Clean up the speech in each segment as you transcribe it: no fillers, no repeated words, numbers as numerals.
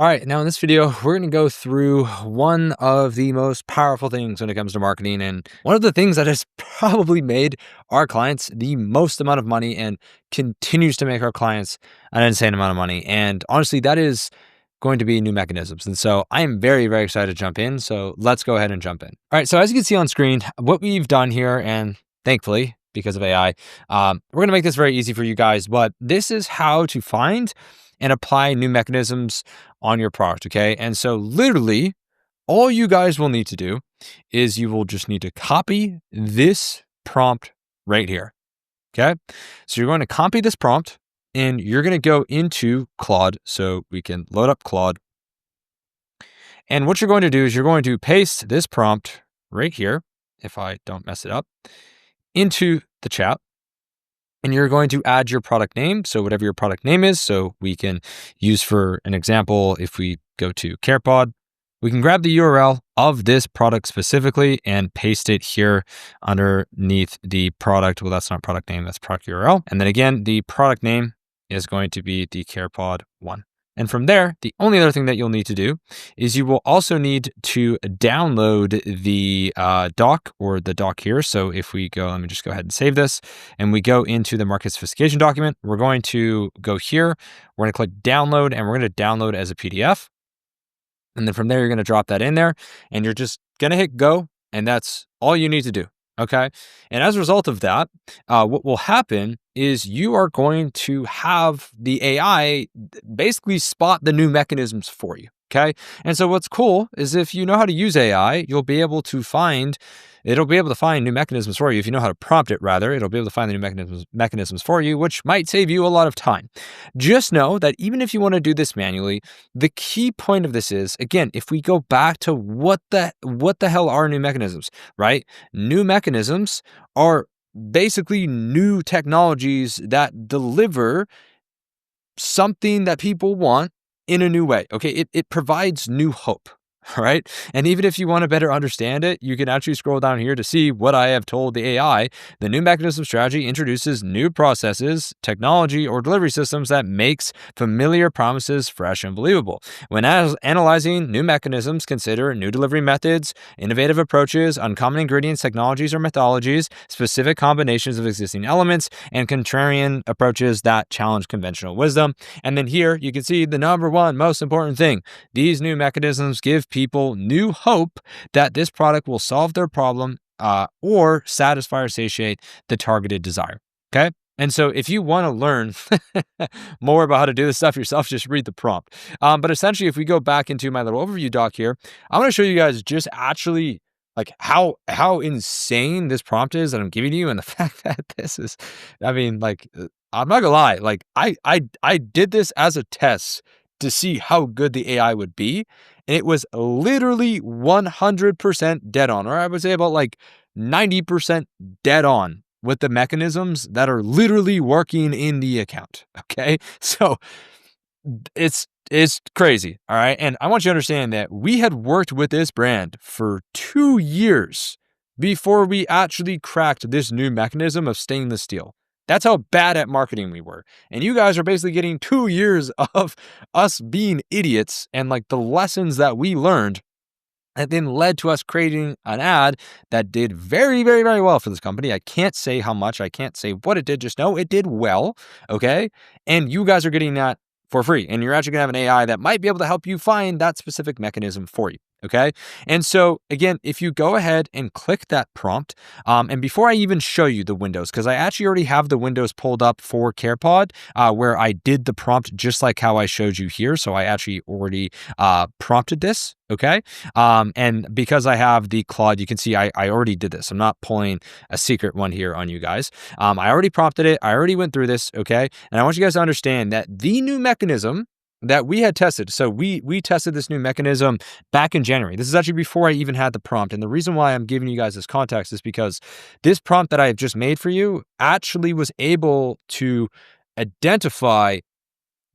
All right, now in this video, we're going to go through one of the most powerful things when it comes to marketing, and one of the things that has probably made our clients the most amount of money and continues to make our clients an insane amount of money. And honestly, that is going to be new mechanisms. And so I am very, very excited to jump in. So let's go ahead and jump in. All right, so as you can see on screen, what we've done here, and thankfully, because of AI, we're going to make this very easy for you guys, but this is how to find and apply new mechanisms on your product, okay? And so literally all you guys will need to do is you will just need to copy this prompt right here, okay? So you're going to copy this prompt and you're going to go into Claude. So we can load up Claude. And what you're going to do is you're going to paste this prompt right here, if I don't mess it up, into the chat. And you're going to add your product name. So whatever your product name is, so we can use for an example, if we go to CarePod, we can grab the URL of this product specifically and paste it here underneath the product. Well, that's not product name, that's product URL. And then again, the product name is going to be the CarePod 1. And from there, the only other thing that you'll need to do is you will also need to download the doc or the doc here. So if we go, let me just go ahead and save this, and we go into the market sophistication document, we're going to go here, we're going to click download, and we're going to download as a PDF. And then from there, you're going to drop that in there, and you're just going to hit go, and that's all you need to do. Okay. And as a result of that, what will happen is you are going to have the AI basically spot the new mechanisms for you. Okay. And so what's cool is if you know how to use AI, it'll be able to find new mechanisms for you. If you know how to prompt it, rather, it'll be able to find the new mechanisms for you, which might save you a lot of time. Just know that even if you want to do this manually, the key point of this is, again, if we go back to what the hell are new mechanisms, right? New mechanisms are basically new technologies that deliver something that people want in a new way. Okay, it provides new hope. All right. And even if you want to better understand it, you can actually scroll down here to see what I have told the AI. The new mechanism strategy introduces new processes, technology, or delivery systems that makes familiar promises fresh and believable. When analyzing new mechanisms, consider new delivery methods, innovative approaches, uncommon ingredients, technologies, or methodologies, specific combinations of existing elements, and contrarian approaches that challenge conventional wisdom. And then here you can see the number one most important thing. These new mechanisms give people new hope that this product will solve their problem or satisfy or satiate the targeted desire. Okay. And so if you want to learn more about how to do this stuff yourself, just read the prompt. But essentially, if we go back into my little overview doc here, I'm going to show you guys just actually like how insane this prompt is that I'm giving you. And the fact that this is, I mean, like, I'm not gonna lie, like I did this as a test to see how good the AI would be. And it was literally 100% dead on, or I would say about like 90% dead on with the mechanisms that are literally working in the account. Okay. So it's crazy. All right. And I want you to understand that we had worked with this brand for 2 years before we actually cracked this new mechanism of stainless steel. That's how bad at marketing we were. And you guys are basically getting 2 years of us being idiots and like the lessons that we learned and then led to us creating an ad that did very, very, very well for this company. I can't say how much, I can't say what it did, just know it did well. Okay. And you guys are getting that for free. And you're actually gonna have an AI that might be able to help you find that specific mechanism for you. Okay. And so again, if you go ahead and click that prompt, and before I even show you the windows, because I actually already have the windows pulled up for CarePod, where I did the prompt just like how I showed you here. So I actually already prompted this. Okay. And because I have the Claude, you can see I already did this. I'm not pulling a secret one here on you guys. I already prompted it. I already went through this. Okay. And I want you guys to understand that the new mechanism that we had tested. So we tested this new mechanism back in January. This is actually before I even had the prompt. And the reason why I'm giving you guys this context is because this prompt that I have just made for you actually was able to identify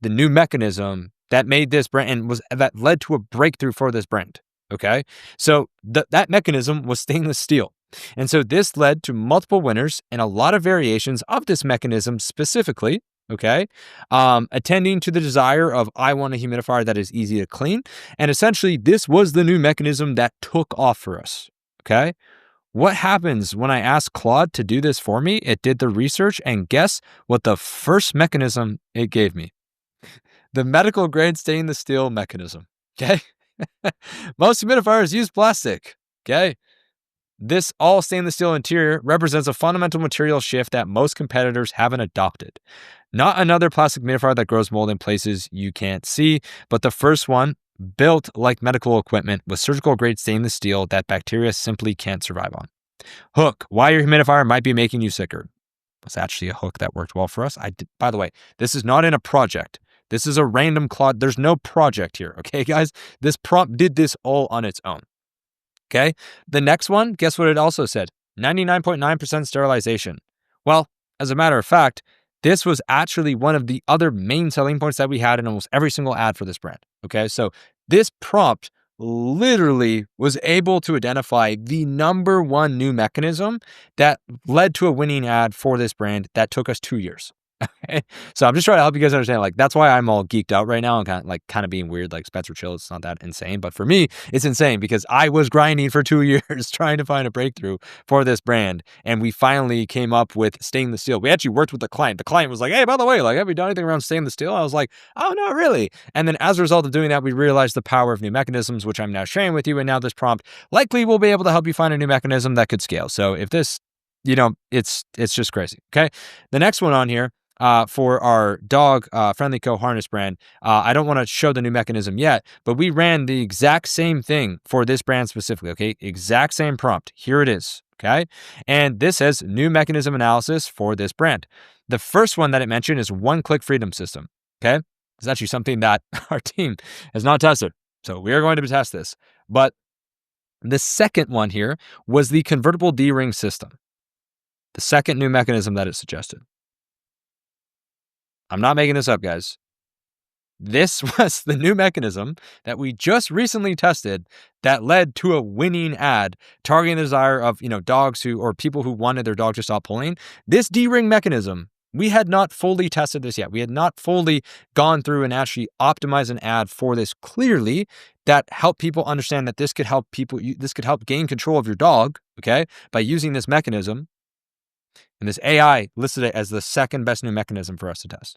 the new mechanism that made this brand and that led to a breakthrough for this brand. Okay. So that mechanism was stainless steel. And so this led to multiple winners and a lot of variations of this mechanism specifically. Okay. Attending to the desire of I want a humidifier that is easy to clean. And essentially, this was the new mechanism that took off for us. Okay. What happens when I ask Claude to do this for me? It did the research, and guess what the first mechanism it gave me? The medical grade stainless steel mechanism. Okay. Most humidifiers use plastic. Okay. This all stainless steel interior represents a fundamental material shift that most competitors haven't adopted. Not another plastic humidifier that grows mold in places you can't see, but the first one built like medical equipment with surgical grade stainless steel that bacteria simply can't survive on. Hook, why your humidifier might be making you sicker. Was actually a hook that worked well for us. By the way, this is not in a project. This is a random Claude. There's no project here. Okay, guys, this prompt did this all on its own. Okay. The next one, guess what it also said? 99.9% sterilization. Well, as a matter of fact, this was actually one of the other main selling points that we had in almost every single ad for this brand. Okay. So this prompt literally was able to identify the number one new mechanism that led to a winning ad for this brand that took us 2 years. Okay. So I'm just trying to help you guys understand, like, that's why I'm all geeked out right now and kind of being weird, like Spencer Chill. It's not that insane, but for me, it's insane because I was grinding for 2 years trying to find a breakthrough for this brand. And we finally came up with stainless steel. We actually worked with the client. The client was like, hey, by the way, like, have we done anything around stainless steel? I was like, oh, not really. And then as a result of doing that, we realized the power of new mechanisms, which I'm now sharing with you. And now this prompt likely will be able to help you find a new mechanism that could scale. So if this, it's just crazy. Okay. The next one on here, for our dog Friendly Co harness brand. I don't want to show the new mechanism yet, but we ran the exact same thing for this brand specifically. Okay. Exact same prompt. Here it is. Okay. And this says new mechanism analysis for this brand. The first one that it mentioned is one-click freedom system. Okay. It's actually something that our team has not tested. So we are going to test this. But the second one here was the convertible D-ring system. The second new mechanism that it suggested. I'm not making this up, guys. This was the new mechanism that we just recently tested that led to a winning ad targeting the desire of, dogs or people who wanted their dog to stop pulling. This D-ring mechanism, we had not fully tested this yet. We had not fully gone through and actually optimized an ad for this clearly that helped people understand that this could help gain control of your dog, okay, by using this mechanism. And this AI listed it as the second best new mechanism for us to test.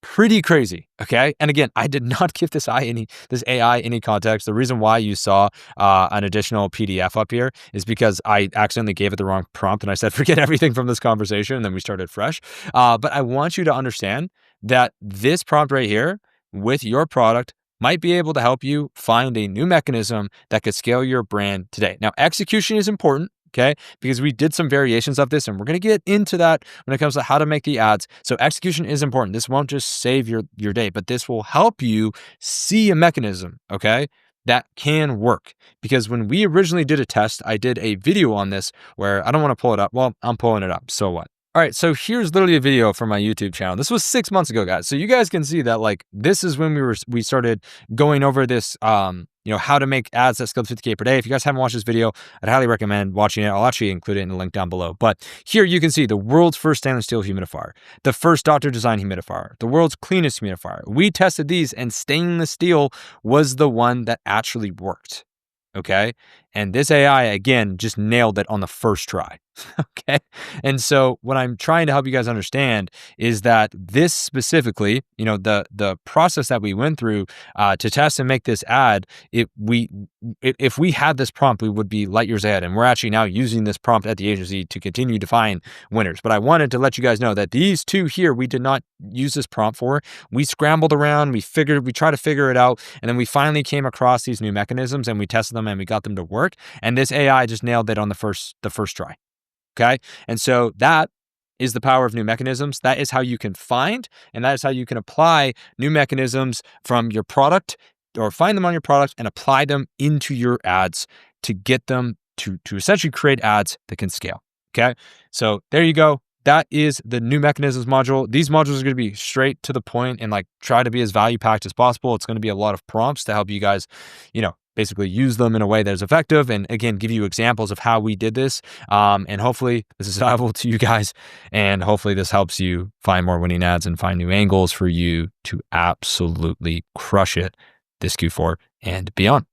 Pretty crazy, okay? And again, I did not give this AI any context. The reason why you saw an additional PDF up here is because I accidentally gave it the wrong prompt and I said, forget everything from this conversation, and then we started fresh. But I want you to understand that this prompt right here with your product might be able to help you find a new mechanism that could scale your brand today. Now, execution is important. Okay, because we did some variations of this and we're going to get into that when it comes to how to make the ads. So execution is important. This won't just save your day, but this will help you see a mechanism, okay, that can work. Because when we originally did a test, I did a video on this where I don't want to pull it up. Well, I'm pulling it up. So what? All right, so here's literally a video from my YouTube channel. This was 6 months ago, guys. So you guys can see that, like, this is when we started going over this, how to make ads that scale to 50K per day. If you guys haven't watched this video, I'd highly recommend watching it. I'll actually include it in the link down below. But here you can see the world's first stainless steel humidifier, the first doctor design humidifier, the world's cleanest humidifier. We tested these and stainless steel was the one that actually worked. Okay. And this AI, again, just nailed it on the first try. Okay. And so what I'm trying to help you guys understand is that this specifically, the process that we went through to test and make this ad, if we had this prompt, we would be light years ahead. And we're actually now using this prompt at the agency to continue to find winners. But I wanted to let you guys know that these two here, we did not use this prompt for. We scrambled around, we tried to figure it out. And then we finally came across these new mechanisms and we tested them and we got them to work. And this AI just nailed it on the first try. Okay. And so that is the power of new mechanisms. That is how you can find, and that is how you can apply new mechanisms from your product, or find them on your product and apply them into your ads to get them to essentially create ads that can scale. Okay. So there you go. That is the new mechanisms module. These modules are going to be straight to the point and try to be as value packed as possible. It's going to be a lot of prompts to help you guys, basically use them in a way that is effective. And again, give you examples of how we did this. And hopefully this is valuable to you guys. And hopefully this helps you find more winning ads and find new angles for you to absolutely crush it this Q4 and beyond.